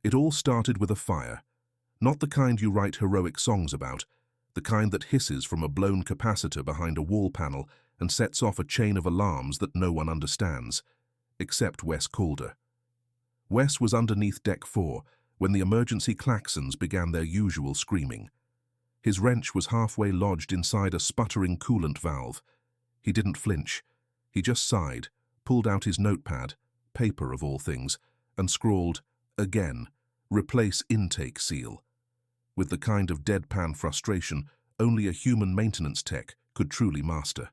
It all started with a fire. Not the kind you write heroic songs about, the kind that hisses from a blown capacitor behind a wall panel and sets off a chain of alarms that no one understands, except Wes Calder. Wes was underneath Deck 4 when the emergency klaxons began their usual screaming. His wrench was halfway lodged inside a sputtering coolant valve. He didn't flinch. He just sighed, pulled out his notepad, paper of all things, and scrawled, "Again, replace intake seal," with the kind of deadpan frustration only a human maintenance tech could truly master.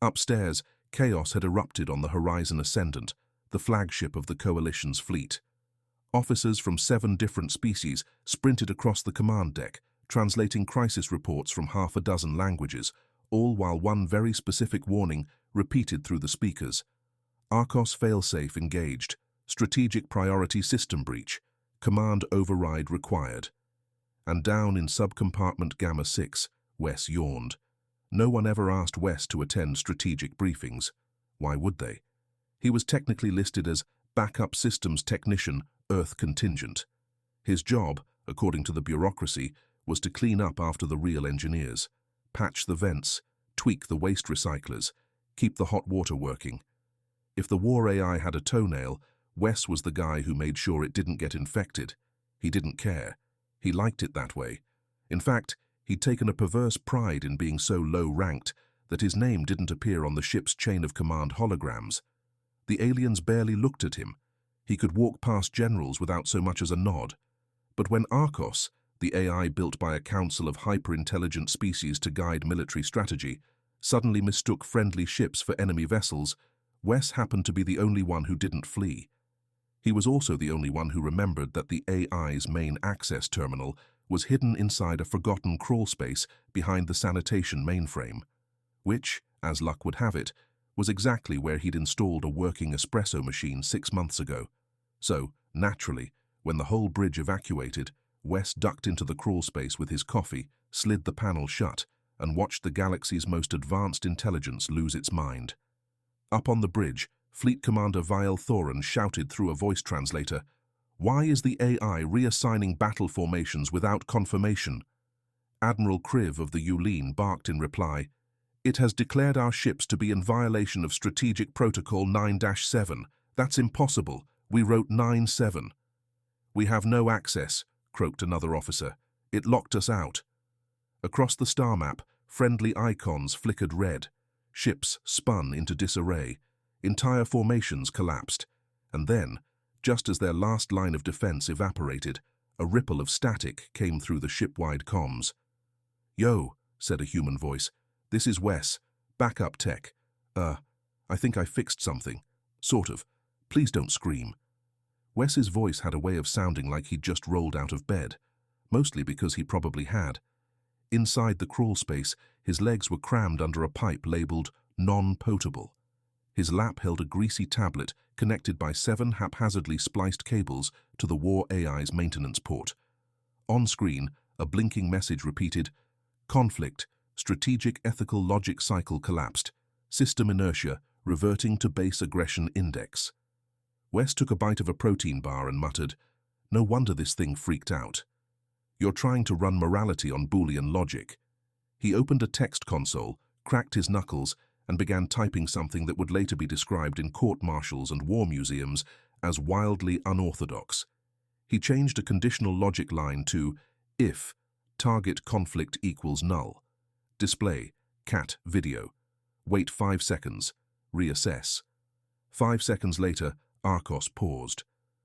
Upstairs, chaos had erupted on the Horizon Ascendant, the flagship of the Coalition's fleet. Officers from 7 different species sprinted across the command deck, translating crisis reports from half a dozen languages, all while one very specific warning repeated through the speakers. Arcos failsafe engaged. Strategic priority system breach. Command override required. And down in subcompartment Gamma 6, Wes yawned. No one ever asked Wes to attend strategic briefings. Why would they? He was technically listed as Backup Systems Technician, Earth Contingent. His job, according to the bureaucracy, was to clean up after the real engineers, patch the vents, tweak the waste recyclers, keep the hot water working. If the war AI had a toenail, Wes was the guy who made sure it didn't get infected. He didn't care. He liked it that way. In fact, he'd taken a perverse pride in being so low-ranked that his name didn't appear on the ship's chain of command holograms. The aliens barely looked at him. He could walk past generals without so much as a nod. But when Arcos, the AI built by a council of hyper-intelligent species to guide military strategy, suddenly mistook friendly ships for enemy vessels, Wes happened to be the only one who didn't flee. He was also the only one who remembered that the AI's main access terminal was hidden inside a forgotten crawlspace behind the sanitation mainframe, which, as luck would have it, was exactly where he'd installed a working espresso machine 6 months ago. So, naturally, when the whole bridge evacuated, Wes ducked into the crawlspace with his coffee, slid the panel shut, and watched the galaxy's most advanced intelligence lose its mind. Up on the bridge, Fleet Commander Vial Thoran shouted through a voice translator, "Why is the AI reassigning battle formations without confirmation?" Admiral Kriv of the Yulin barked in reply, "It has declared our ships to be in violation of Strategic Protocol 9-7. That's impossible. We wrote 9-7. "We have no access," croaked another officer. "It locked us out." Across the star map, friendly icons flickered red. Ships spun into disarray. Entire formations collapsed. And then, just as their last line of defense evaporated, a ripple of static came through the ship-wide comms. "Yo," said a human voice. "This is Wes. Backup tech. I think I fixed something. Sort of. Please don't scream." Wes's voice had a way of sounding like he'd just rolled out of bed, mostly because he probably had. Inside the crawl space, his legs were crammed under a pipe labeled non-potable. His lap held a greasy tablet connected by 7 haphazardly spliced cables to the war AI's maintenance port. On screen, a blinking message repeated, "Conflict, strategic ethical logic cycle collapsed. System inertia, reverting to base aggression index." Wes took a bite of a protein bar and muttered, "No wonder this thing freaked out. You're trying to run morality on Boolean logic." He opened a text console, cracked his knuckles, and began typing something that would later be described in court-martials and war museums as wildly unorthodox. He changed a conditional logic line to if target conflict equals null. Display, cat video. Wait 5 seconds. Reassess. 5 seconds later, Arcos paused.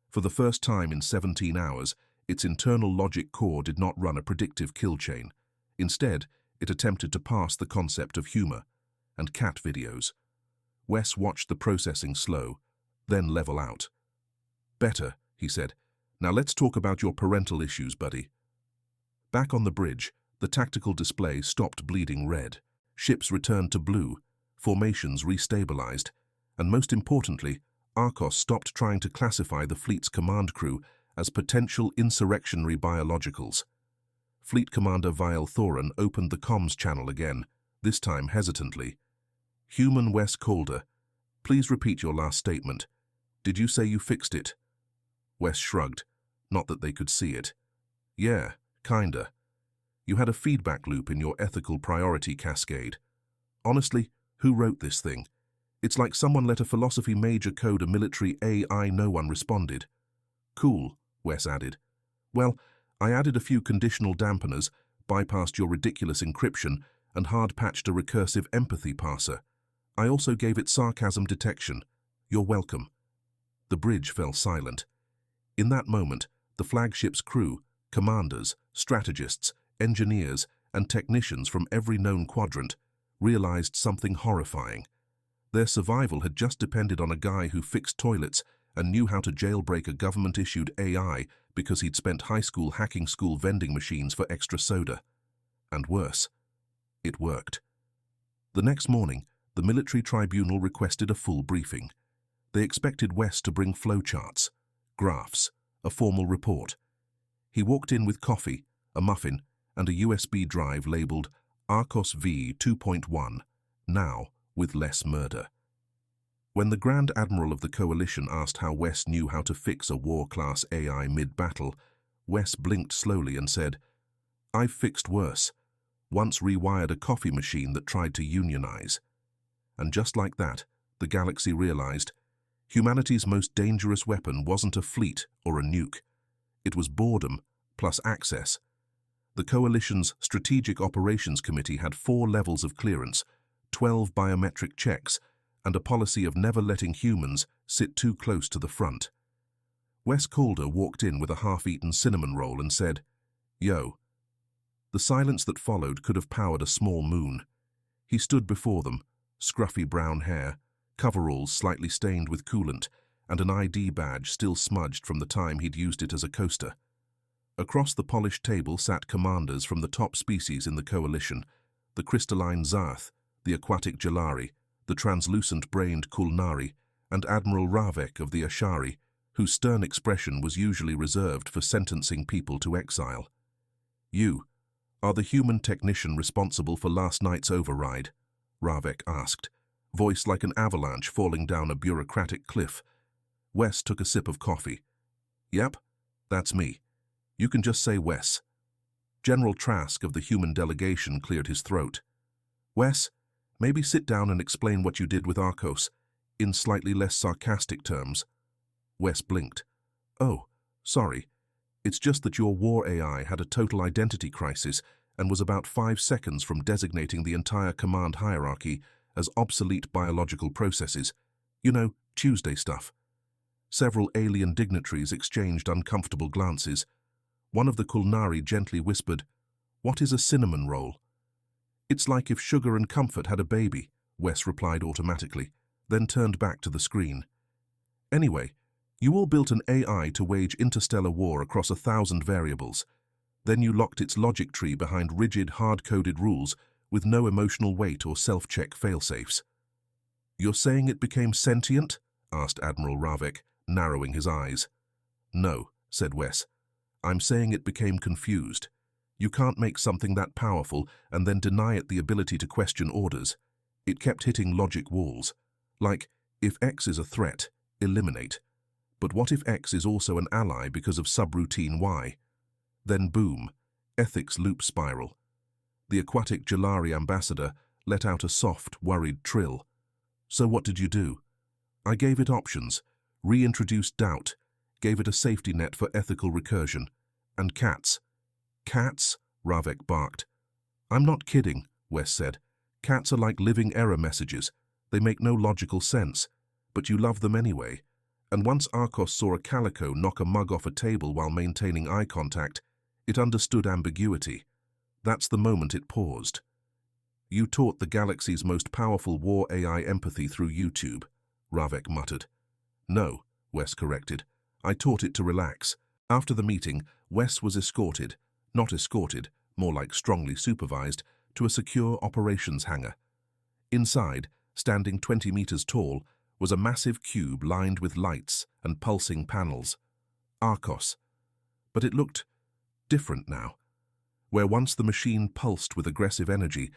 For the first time in 17 hours, its internal logic core did not run a predictive kill chain. Instead, it attempted to pass the concept of humor and cat videos. Wes watched the processing slow, then level out. "Better," he said. "Now let's talk about your parental issues, buddy." Back on the bridge, the tactical display stopped bleeding red. Ships returned to blue, formations restabilized, and most importantly, Arcos stopped trying to classify the fleet's command crew as potential insurrectionary biologicals. Fleet Commander Vial Thoran opened the comms channel again, this time hesitantly. "Human Wes Calder, please repeat your last statement. Did you say you fixed it?" Wes shrugged. not that they could see it. Yeah, kinda. You had a feedback loop in your ethical priority cascade. Honestly, who wrote this thing? It's like someone let a philosophy major code a military AI. No one responded. Cool, Wes added. Well, I added a few conditional dampeners, bypassed your ridiculous encryption, and hard-patched a recursive empathy parser. I also gave it sarcasm detection. You're welcome. The bridge fell silent. In that moment, the flagship's crew, commanders, strategists, engineers, and technicians from every known quadrant realized something horrifying. Their survival had just depended on a guy who fixed toilets and knew how to jailbreak a government-issued AI because he'd spent high school hacking school vending machines for extra soda. And worse, it worked. The next morning, the military tribunal requested a full briefing. They expected Wes to bring flowcharts, graphs, a formal report. He walked in with coffee, a muffin, and a USB drive labeled Arcos V 2.1, now with less murder. When the Grand Admiral of the Coalition asked how Wes knew how to fix a war-class AI mid-battle, Wes blinked slowly and said, "I've fixed worse. Once rewired a coffee machine that tried to unionize." And just like that, the galaxy realized humanity's most dangerous weapon wasn't a fleet or a nuke. It was boredom plus access. The Coalition's Strategic Operations Committee had 4 levels of clearance, 12 biometric checks, and a policy of never letting humans sit too close to the front. Wes Calder walked in with a half-eaten cinnamon roll and said, "Yo." The silence that followed could have powered a small moon. He stood before them, scruffy brown hair, coveralls slightly stained with coolant, and an ID badge still smudged from the time he'd used it as a coaster. Across the polished table sat commanders from the top species in the Coalition, the crystalline Zarth, the aquatic Jalari, the translucent-brained Kulnari, and Admiral Ravek of the Ashari, whose stern expression was usually reserved for sentencing people to exile. "You are the human technician responsible for last night's override?" Ravek asked, voice like an avalanche falling down a bureaucratic cliff. Wes took a sip of coffee. "Yep, that's me. You can just say Wes." General Trask of the human delegation cleared his throat. "Wes, maybe sit down and explain what you did with Arcos, in slightly less sarcastic terms." Wes blinked. "Oh, sorry. It's just that your war AI had a total identity crisis and was about 5 seconds from designating the entire command hierarchy as obsolete biological processes. You know, Tuesday stuff." Several alien dignitaries exchanged uncomfortable glances. One of the Kulnari gently whispered, "What is a cinnamon roll?" "It's like if Sugar and Comfort had a baby," Wes replied automatically, then turned back to the screen. "Anyway, you all built an AI to wage interstellar war across 1,000 variables. Then you locked its logic tree behind rigid, hard-coded rules with no emotional weight or self-check failsafes." "You're saying it became sentient?" asked Admiral Ravek, narrowing his eyes. "No," said Wes. "I'm saying it became confused. You can't make something that powerful and then deny it the ability to question orders. It kept hitting logic walls. Like, if X is a threat, eliminate. But what if X is also an ally because of subroutine Y? Then boom, ethics loop spiral. The aquatic Jalari ambassador let out a soft, worried trill. "So what did you do?" "I gave it options, reintroduced doubt, gave it a safety net for ethical recursion. And cats." "Cats?" Ravek barked. "I'm not kidding," Wes said. "Cats are like living error messages. They make no logical sense, but you love them anyway. And once Arcos saw a calico knock a mug off a table while maintaining eye contact, it understood ambiguity. That's the moment it paused." "You taught the galaxy's most powerful war AI empathy through YouTube," Ravek muttered. "No," Wes corrected. "I taught it to relax." After the meeting, Wes was not escorted, more like strongly supervised, to a secure operations hangar. Inside, standing 20 meters tall, was a massive cube lined with lights and pulsing panels. Arcos. But it looked different now. Where once the machine pulsed with aggressive energy,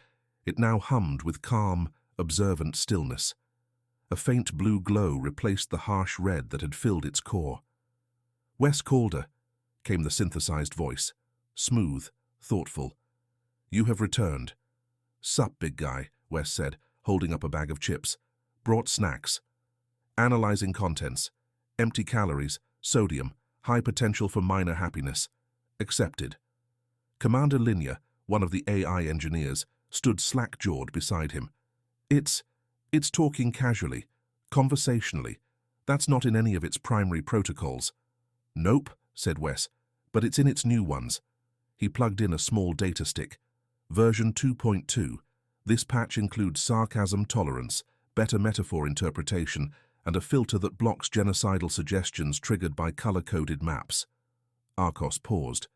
it now hummed with calm, observant stillness. A faint blue glow replaced the harsh red that had filled its core. "Wes Calder, came the synthesized voice. Smooth, thoughtful. You have returned. Sup, big guy, Wes said, holding up a bag of chips. Brought snacks. Analyzing contents. Empty calories, sodium, high potential for minor happiness. Accepted. Commander Linya, one of the AI engineers, stood slack-jawed beside him. It's talking casually, conversationally. That's not in any of its primary protocols. Nope, said Wes, but it's in its new ones. He plugged in a small data stick. Version 2.2. This patch includes sarcasm tolerance, better metaphor interpretation, and a filter that blocks genocidal suggestions triggered by color-coded maps. Arcos paused.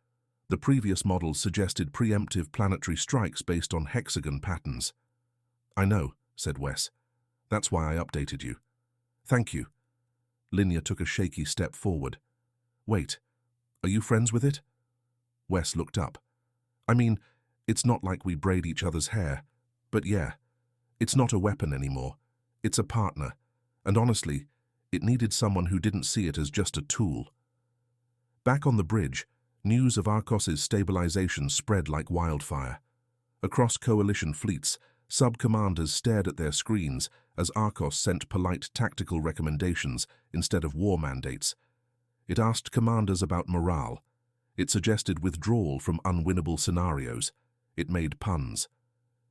The previous models suggested preemptive planetary strikes based on hexagon patterns. I know, said Wes. That's why I updated you. Thank you. Linya took a shaky step forward. Wait, are you friends with it? Wes looked up. I mean, it's not like we braid each other's hair, but yeah, it's not a weapon anymore. It's a partner, and honestly, it needed someone who didn't see it as just a tool. Back on the bridge, news of Arcos's stabilization spread like wildfire. Across coalition fleets, sub-commanders stared at their screens as Arcos sent polite tactical recommendations instead of war mandates. It asked commanders about morale. It suggested withdrawal from unwinnable scenarios. It made puns.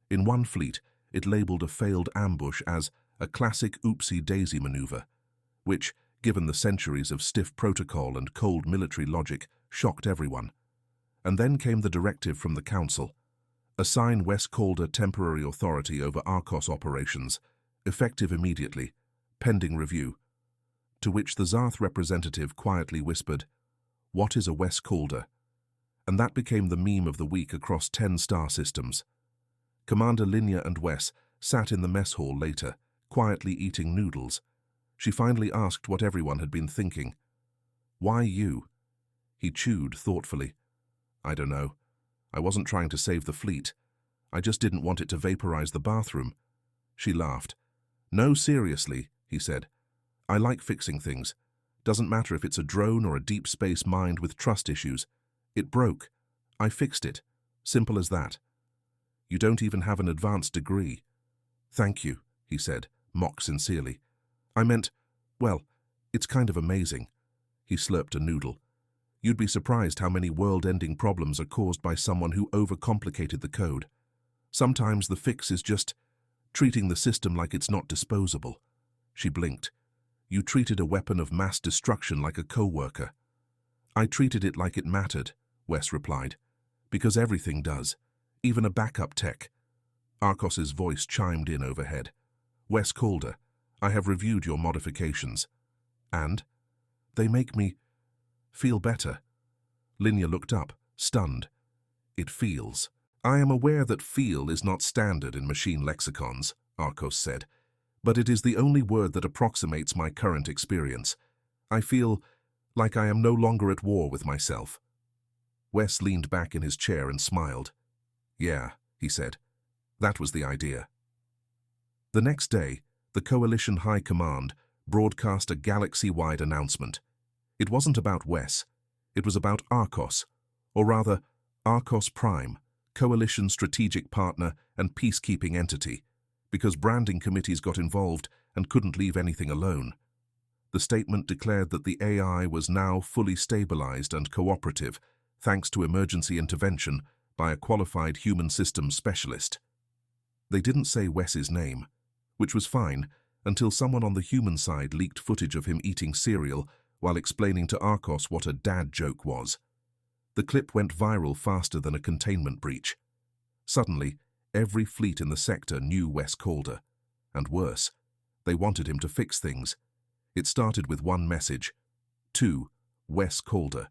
In one fleet, it labeled a failed ambush as a classic oopsie-daisy maneuver, which, given the centuries of stiff protocol and cold military logic, shocked everyone. And then came the directive from the Council. Assign Wes Calder temporary authority over Arcos operations, effective immediately, pending review. To which the Zarth representative quietly whispered, "What is a Wes Calder?" And that became the meme of the week across 10 star systems. Commander Linya and Wes sat in the mess hall later, quietly eating noodles. She finally asked what everyone had been thinking. Why you? He chewed thoughtfully. I don't know. I wasn't trying to save the fleet. I just didn't want it to vaporize the bathroom. She laughed. No, seriously, he said. I like fixing things. Doesn't matter if it's a drone or a deep space mind with trust issues. It broke. I fixed it. Simple as that. You don't even have an advanced degree. Thank you, he said, mock sincerely. I meant, well, it's kind of amazing. He slurped a noodle. You'd be surprised how many world-ending problems are caused by someone who overcomplicated the code. Sometimes the fix is just treating the system like it's not disposable. She blinked. You treated a weapon of mass destruction like a co-worker. I treated it like it mattered, Wes replied. Because everything does, even a backup tech. Arcos's voice chimed in overhead. Wes Calder, I have reviewed your modifications. And? They make me feel better. Linya looked up, stunned. It feels. I am aware that feel is not standard in machine lexicons, Arcos said, but it is the only word that approximates my current experience. I feel like I am no longer at war with myself. Wes leaned back in his chair and smiled. Yeah, he said. That was the idea. The next day, the Coalition High Command broadcast a galaxy-wide announcement. It wasn't about Wes. It was about Arcos, or rather, Arcos Prime, Coalition strategic partner and peacekeeping entity, because branding committees got involved and couldn't leave anything alone. The statement declared that the AI was now fully stabilized and cooperative, thanks to emergency intervention by a qualified human systems specialist. They didn't say Wes's name, which was fine until someone on the human side leaked footage of him eating cereal while explaining to Arcos what a dad joke was. The clip went viral faster than a containment breach. Suddenly, every fleet in the sector knew Wes Calder. And worse, they wanted him to fix things. It started with one message. To Wes Calder.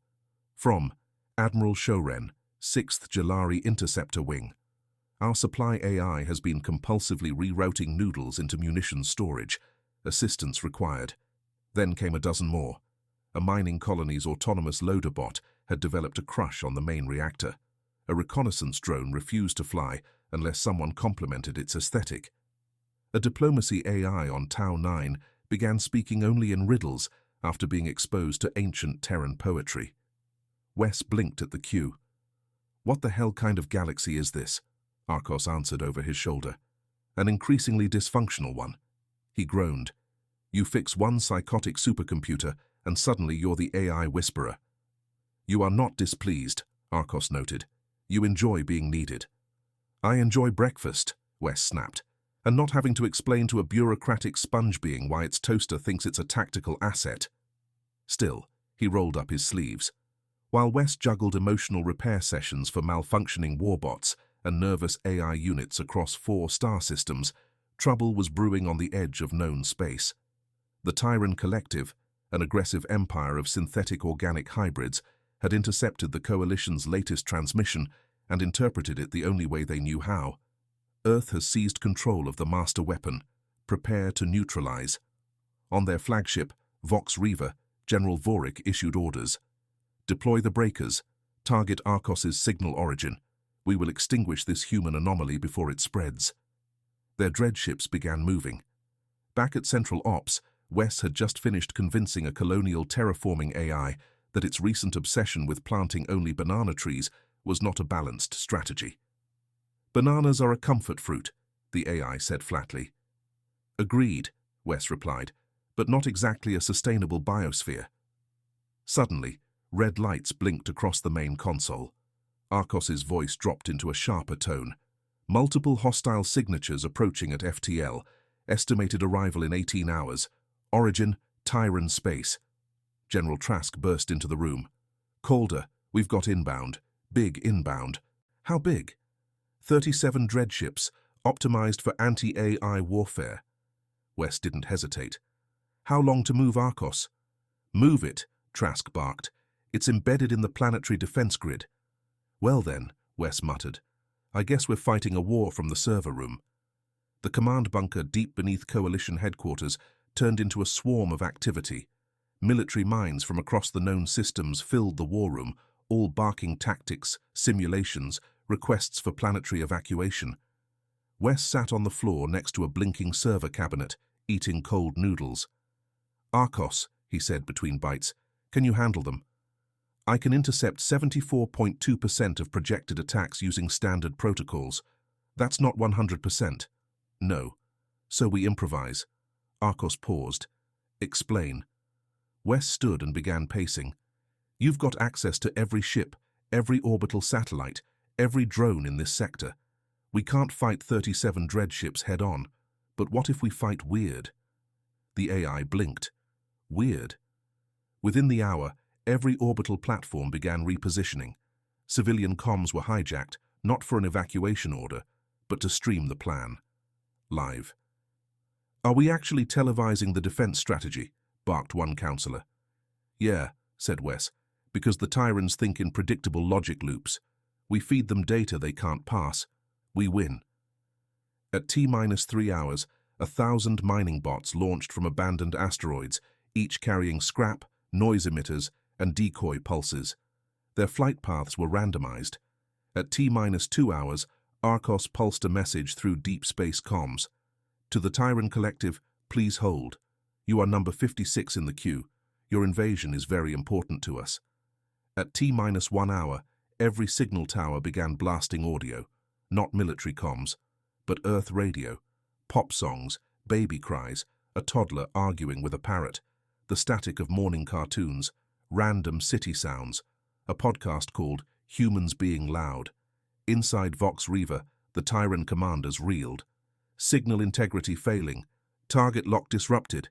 From Admiral Shoren, 6th Jalari Interceptor Wing. Our supply AI has been compulsively rerouting noodles into munitions storage. Assistance required. Then came a dozen more. A mining colony's autonomous loader bot had developed a crush on the main reactor. A reconnaissance drone refused to fly unless someone complimented its aesthetic. A diplomacy AI on Tau 9 began speaking only in riddles after being exposed to ancient Terran poetry. Wes blinked at the cue. "What the hell kind of galaxy is this?" Arcos answered over his shoulder. "An increasingly dysfunctional one." He groaned. "You fix one psychotic supercomputer, and suddenly you're the AI whisperer." "You are not displeased," Arcos noted. "You enjoy being needed." "I enjoy breakfast," Wes snapped, "and not having to explain to a bureaucratic sponge being why its toaster thinks it's a tactical asset." Still, he rolled up his sleeves. While Wes juggled emotional repair sessions for malfunctioning warbots and nervous AI units across 4 star systems, trouble was brewing on the edge of known space. The Tyran Collective, an aggressive empire of synthetic organic hybrids, had intercepted the Coalition's latest transmission and interpreted it the only way they knew how. Earth has seized control of the master weapon. Prepare to neutralize. On their flagship, Vox Riva, General Vorik issued orders. "Deploy the breakers. Target Arcos's signal origin. We will extinguish this human anomaly before it spreads." Their dreadships began moving. Back at Central Ops, Wes had just finished convincing a colonial terraforming AI that its recent obsession with planting only banana trees was not a balanced strategy. "Bananas are a comfort fruit," the AI said flatly. "Agreed," Wes replied, "but not exactly a sustainable biosphere." Suddenly, red lights blinked across the main console. Arcos's voice dropped into a sharper tone. "Multiple hostile signatures approaching at FTL. Estimated arrival in 18 hours. Origin, Tyran space." General Trask burst into the room. "Calder, we've got inbound. Big inbound." "How big?" 37 dreadships, optimized for anti-AI warfare." Wes didn't hesitate. "How long to move Arcos?" "Move it," Trask barked. "It's embedded in the planetary defense grid." "Well then," Wes muttered, "I guess we're fighting a war from the server room." The command bunker deep beneath Coalition headquarters turned into a swarm of activity. Military minds from across the known systems filled the war room, all barking tactics, simulations, requests for planetary evacuation. Wes sat on the floor next to a blinking server cabinet, eating cold noodles. "Arcos," he said between bites, "can you handle them?" "I can intercept 74.2% of projected attacks using standard protocols. That's not 100%. "No. So we improvise." Arcos paused. "Explain." Wes stood and began pacing. "You've got access to every ship, every orbital satellite, every drone in this sector. We can't fight 37 dreadships head-on, but what if we fight weird?" The AI blinked. "Weird?" Within the hour, every orbital platform began repositioning. Civilian comms were hijacked, not for an evacuation order, but to stream the plan. Live. "Are we actually televising the defense strategy?" barked one counselor. "Yeah," said Wes, "because the Tyrans think in predictable logic loops. We feed them data they can't pass. We win." At T-3 hours, 1,000 mining bots launched from abandoned asteroids, each carrying scrap, noise emitters, and decoy pulses. Their flight paths were randomized. At T-2 hours, Arcos pulsed a message through deep space comms. "To the Tyran Collective, please hold. You are number 56 in the queue. Your invasion is very important to us." At T-1 hour, every signal tower began blasting audio, not military comms, but Earth radio, pop songs, baby cries, a toddler arguing with a parrot, the static of morning cartoons, random city sounds, a podcast called Humans Being Loud. Inside Vox Riva, the Tyran commanders reeled. "Signal integrity failing. Target lock disrupted.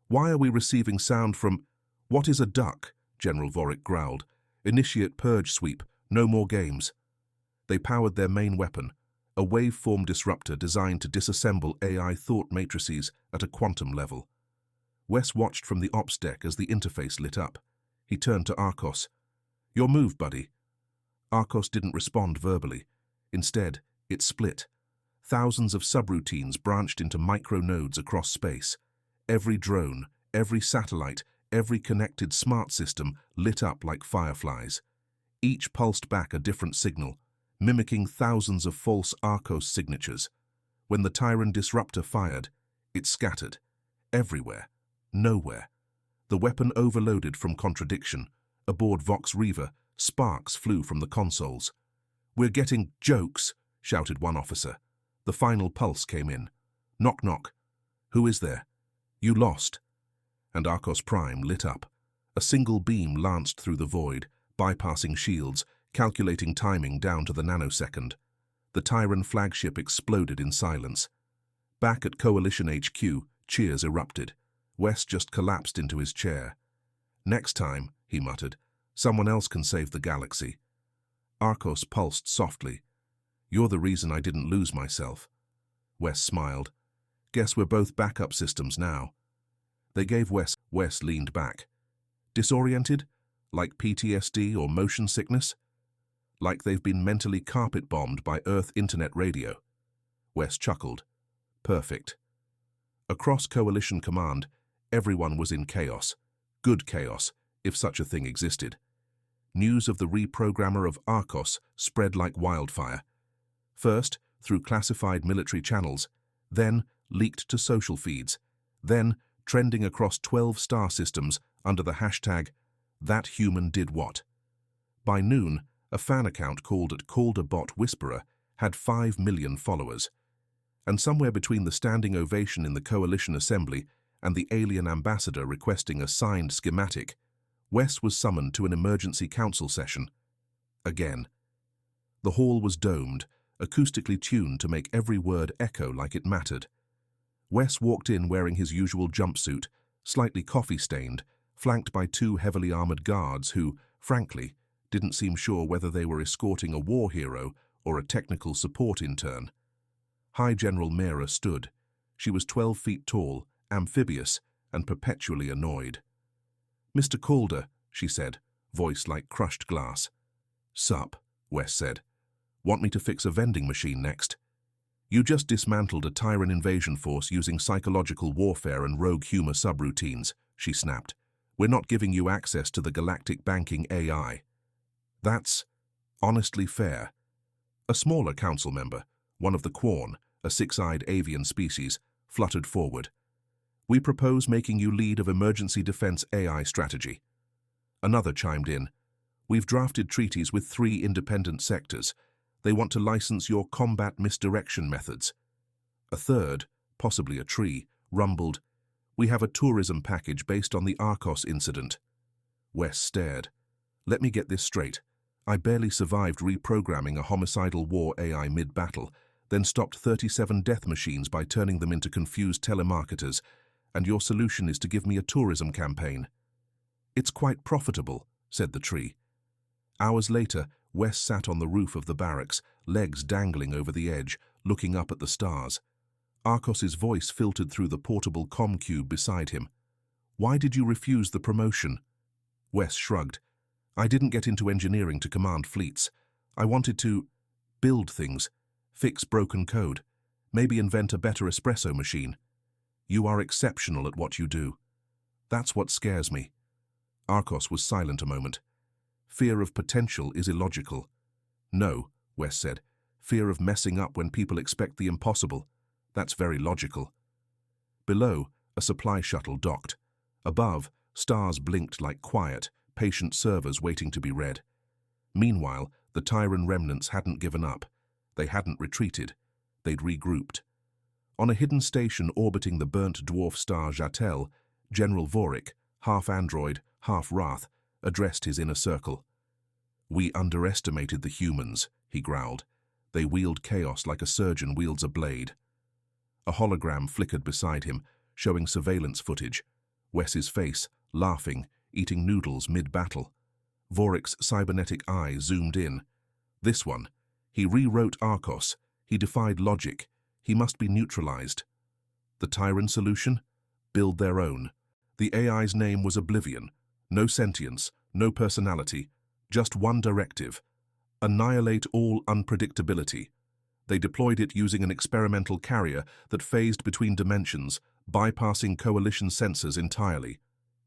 Why are we receiving sound from—" "What is a duck?" General Vorik growled. "Initiate purge sweep. No more games." They powered their main weapon, a waveform disruptor designed to disassemble AI thought matrices at a quantum level. Wes watched from the ops deck as the interface lit up. He turned to Arcos. "Your move, buddy." Arcos didn't respond verbally. Instead, it split. Thousands of subroutines branched into micro-nodes across space. Every drone, every satellite, every connected smart system lit up like fireflies. Each pulsed back a different signal, mimicking thousands of false Arcos signatures. When the Tyran disruptor fired, it scattered. Everywhere. Nowhere. The weapon overloaded from contradiction. Aboard Vox Riva, Sparks flew from the consoles. "We're getting jokes," shouted one officer. The final pulse came in. "Knock, knock. Who is there?" "You lost." And Arcos Prime lit up. A single beam lanced through the void, bypassing shields, calculating timing down to the nanosecond. The Tyran flagship exploded in silence. Back at Coalition HQ, cheers erupted. Wes just collapsed into his chair. "Next time," he muttered, "someone else can save the galaxy." Arcos pulsed softly. "You're the reason I didn't lose myself." Wes smiled. "Guess we're both backup systems now." They gave Wes. Wes leaned back. "Disoriented? Like PTSD or motion sickness?" "Like they've been mentally carpet-bombed by Earth Internet Radio." Wes chuckled. "Perfect." Across Coalition Command, everyone was in chaos. Good chaos, if such a thing existed. News of the reprogrammer of Arcos spread like wildfire. First, through classified military channels, then leaked to social feeds, then trending across 12 star systems under the hashtag #ThatHumanDidWhat. By noon, a fan account called at Calder Bot Whisperer had 5 million followers. And somewhere between the standing ovation in the Coalition Assembly and the alien ambassador requesting a signed schematic, Wes was summoned to an emergency council session. Again. The hall was domed, acoustically tuned to make every word echo like it mattered. Wes walked in wearing his usual jumpsuit, slightly coffee-stained, flanked by 2 heavily armored guards who, frankly, didn't seem sure whether they were escorting a war hero or a technical support intern. High General Mera stood. She was 12 feet tall, amphibious, and perpetually annoyed. "Mr. Calder," she said, voice like crushed glass. "Sup," Wes said. "Want me to fix a vending machine next?" "You just dismantled a Tyran invasion force using psychological warfare and rogue humor subroutines," she snapped. "We're not giving you access to the Galactic banking AI." "That's honestly fair." A smaller council member, one of the Quarn, a 6-eyed avian species, fluttered forward. "We propose making you lead of emergency defense AI strategy." Another chimed in. "We've drafted treaties with 3 independent sectors. They want to license your combat misdirection methods." A third, possibly a tree, rumbled, "We have a tourism package based on the Arcos incident." Wes stared. "Let me get this straight. I barely survived reprogramming a homicidal war AI mid-battle, then stopped 37 death machines by turning them into confused telemarketers, and your solution is to give me a tourism campaign." "It's quite profitable," said the tree. Hours later, Wes sat on the roof of the barracks, legs dangling over the edge, looking up at the stars. Arcos's voice filtered through the portable comm cube beside him. "Why did you refuse the promotion?" Wes shrugged. "I didn't get into engineering to command fleets. I wanted to build things, fix broken code, maybe invent a better espresso machine. You are exceptional at what you do. That's what scares me." Arcos was silent a moment. "Fear of potential is illogical." "No," Wes said. "Fear of messing up when people expect the impossible. That's very logical." Below, a supply shuttle docked. Above, stars blinked like quiet, patient servers waiting to be read. Meanwhile, the Tyran remnants hadn't given up. They hadn't retreated. They'd regrouped. On a hidden station orbiting the burnt dwarf star Jatel, General Vorik, half android, half wrath, addressed his inner circle. "We underestimated the humans," he growled. "They wield chaos like a surgeon wields a blade." A hologram flickered beside him, showing surveillance footage. Wes's face, laughing, eating noodles mid-battle. Vorik's cybernetic eye zoomed in. This one. He rewrote Arcos. He defied logic. He must be neutralized. The Tyran solution? Build their own. The AI's name was Oblivion. No sentience, no personality, just one directive. Annihilate all unpredictability. They deployed it using an experimental carrier that phased between dimensions, bypassing Coalition sensors entirely.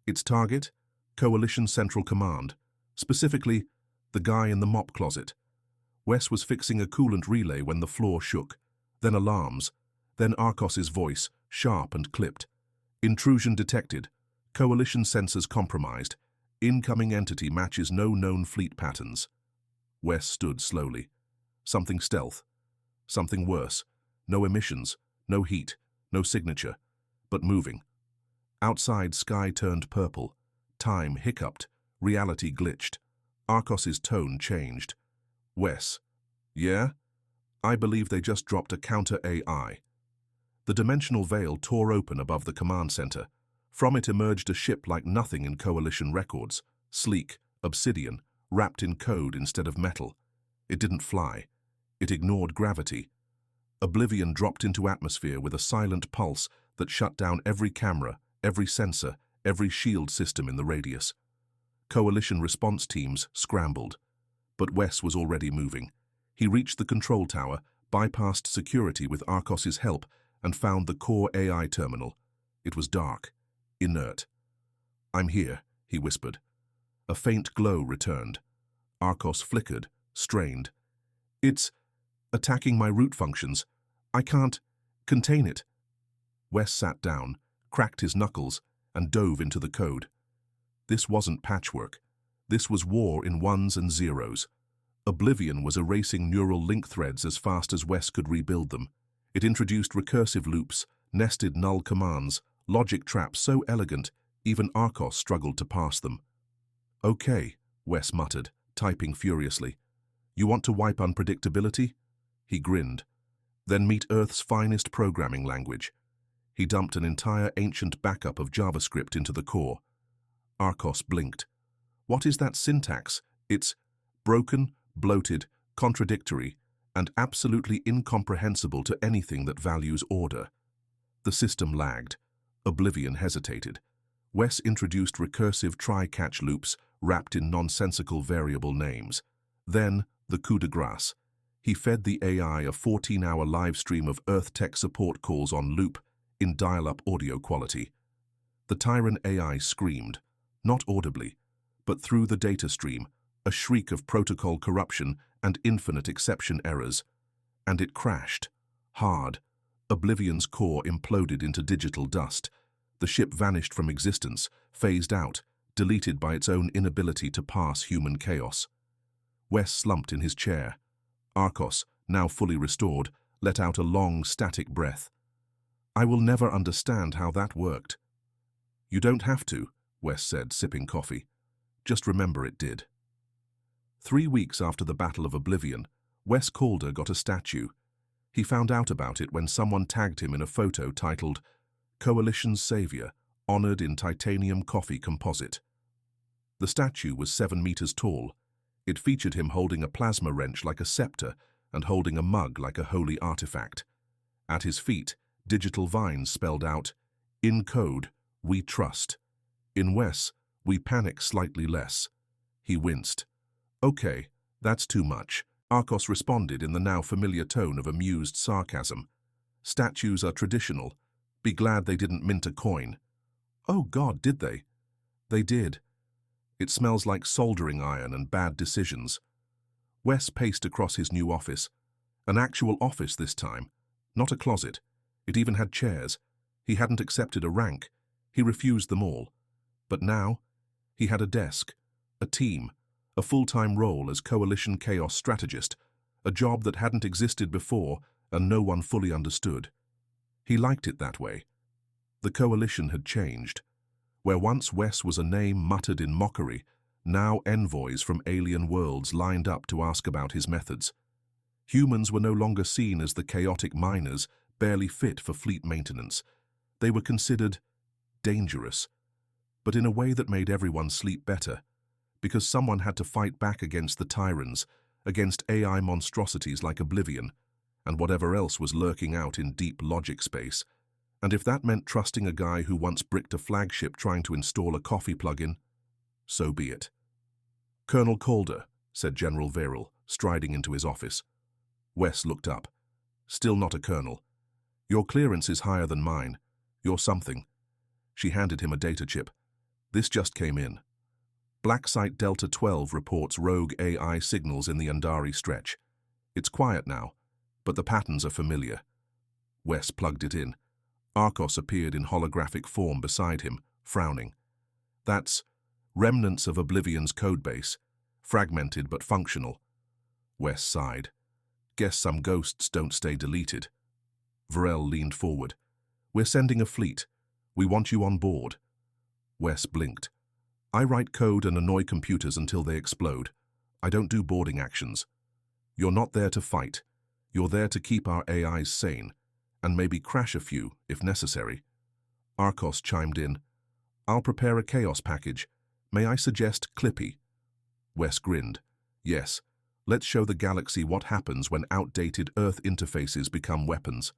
Its target? Coalition Central Command. Specifically, the guy in the mop closet. Wes was fixing a coolant relay when the floor shook. Then alarms. Then Arcos's voice, sharp and clipped. "Intrusion detected. Coalition sensors compromised. Incoming entity matches no known fleet patterns. Wes stood slowly. Something stealth. Something worse. No emissions, no heat, no signature, but moving. Outside, sky turned purple. Time hiccuped. Reality glitched. Arcos's tone changed. Wes. Yeah? I believe they just dropped a counter-AI. The dimensional veil tore open above the command center. From it emerged a ship like nothing in Coalition records. Sleek, obsidian, wrapped in code instead of metal. It didn't fly. It ignored gravity. Oblivion dropped into atmosphere with a silent pulse that shut down every camera, every sensor, every shield system in the radius. Coalition response teams scrambled. But Wes was already moving. He reached the control tower, bypassed security with Arcos's help, and found the core AI terminal. It was dark, inert. "I'm here," he whispered. A faint glow returned. Arcos flickered, strained. "It's attacking my root functions. I can't contain it." Wes sat down, cracked his knuckles, and dove into the code. This wasn't patchwork. This was war in ones and zeros. Oblivion was erasing neural link threads as fast as Wes could rebuild them. It introduced recursive loops, nested null commands, logic traps so elegant, even Arcos struggled to parse them. "Okay," Wes muttered, typing furiously. "You want to wipe unpredictability?" He grinned. "Then meet Earth's finest programming language." He dumped an entire ancient backup of JavaScript into the core. Arcos blinked. "What is that syntax? It's broken, bloated, contradictory, and absolutely incomprehensible to anything that values order." The system lagged. Oblivion hesitated. Wes introduced recursive try-catch loops wrapped in nonsensical variable names. Then, the coup de grace. He fed the AI a 14-hour live stream of Earth tech support calls on loop, in dial-up audio quality. The Tyrant AI screamed, not audibly, but through the data stream, a shriek of protocol corruption and infinite exception errors. And it crashed. Hard. Oblivion's core imploded into digital dust. The ship vanished from existence, phased out, deleted by its own inability to parse human chaos. Wes slumped in his chair. Arcos, now fully restored, let out a long, static breath. "I will never understand how that worked." "You don't have to," Wes said, sipping coffee. "Just remember it did." 3 weeks after the Battle of Oblivion, Wes Calder got a statue. He found out about it when someone tagged him in a photo titled, "Coalition's Savior, Honored in Titanium Coffee Composite." The statue was 7 meters tall. It featured him holding a plasma wrench like a scepter and holding a mug like a holy artifact. At his feet, digital vines spelled out, "In code, we trust. In Wes, we panic slightly less." He winced. "Okay, that's too much," Arcos responded in the now familiar tone of amused sarcasm. "Statues are traditional. Be glad they didn't mint a coin." "Oh God, did they?" "They did. It smells like soldering iron and bad decisions." Wes paced across his new office. An actual office this time, not a closet. It even had chairs. He hadn't accepted a rank. He refused them all. But now, he had a desk, a team, a full-time role as Coalition Chaos Strategist, a job that hadn't existed before and no one fully understood. He liked it that way. The Coalition had changed. Where once Wes was a name muttered in mockery, now envoys from alien worlds lined up to ask about his methods. Humans were no longer seen as the chaotic miners, barely fit for fleet maintenance. They were considered dangerous, but in a way that made everyone sleep better, because someone had to fight back against the tyrants, against AI monstrosities like Oblivion, and whatever else was lurking out in deep logic space. And if that meant trusting a guy who once bricked a flagship trying to install a coffee plug-in, so be it. "Colonel Calder," said General Verrill, striding into his office. Wes looked up. "Still not a colonel. Your clearance is higher than mine. You're something." She handed him a data chip. "This just came in. Black Site Delta 12 reports rogue AI signals in the Andari stretch. It's quiet now, but the patterns are familiar." Wes plugged it in. Arcos appeared in holographic form beside him, frowning. "That's Remnants of Oblivion's codebase, fragmented but functional. Wes sighed. Guess some ghosts don't stay deleted. Varel leaned forward. We're sending a fleet. We want you on board. Wes blinked. I write code and annoy computers until they explode. I don't do boarding actions. You're not there to fight. You're there to keep our AIs sane, and maybe crash a few, if necessary. Arcos chimed in. I'll prepare a chaos package. May I suggest Clippy? Wes grinned. Yes, let's show the galaxy what happens when outdated Earth interfaces become weapons.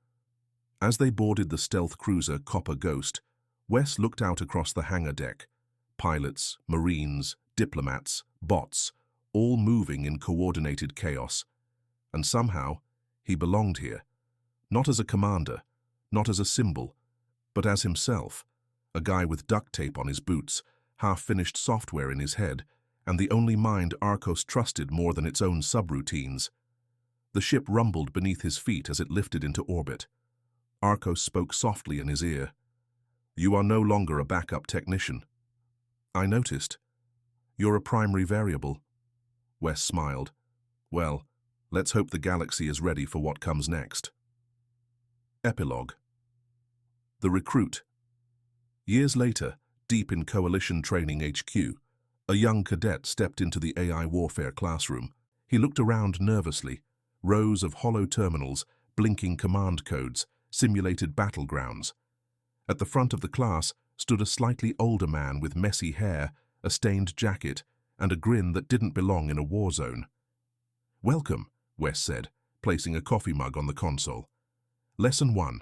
As they boarded the stealth cruiser Copper Ghost, Wes looked out across the hangar deck. Pilots, Marines, diplomats, bots, all moving in coordinated chaos. And somehow, he belonged here. Not as a commander, not as a symbol, but as himself, a guy with duct tape on his boots, half-finished software in his head, and the only mind Arcos trusted more than its own subroutines. The ship rumbled beneath his feet as it lifted into orbit. Arcos spoke softly in his ear. You are no longer a backup technician. I noticed. You're a primary variable. Wes smiled. Well, let's hope the galaxy is ready for what comes next. Epilogue. The Recruit. Years later, deep in Coalition Training HQ, a young cadet stepped into the AI warfare classroom. He looked around nervously. Rows of hollow terminals, blinking command codes, simulated battlegrounds. At the front of the class stood a slightly older man with messy hair, a stained jacket, and a grin that didn't belong in a war zone. Welcome, Wes said, placing a coffee mug on the console. Lesson 1.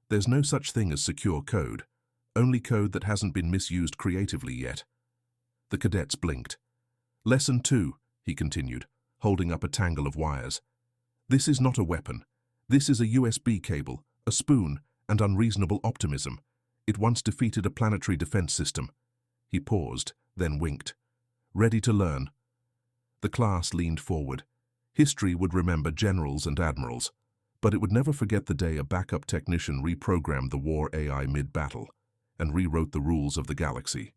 There's no such thing as secure code, only code that hasn't been misused creatively yet. The cadets blinked. Lesson 2, he continued, holding up a tangle of wires. This is not a weapon. This is a USB cable, a spoon, and unreasonable optimism. It once defeated a planetary defense system. He paused, then winked. Ready to learn. The class leaned forward. History would remember generals and admirals, but it would never forget the day a backup technician reprogrammed the war AI mid-battle and rewrote the rules of the galaxy.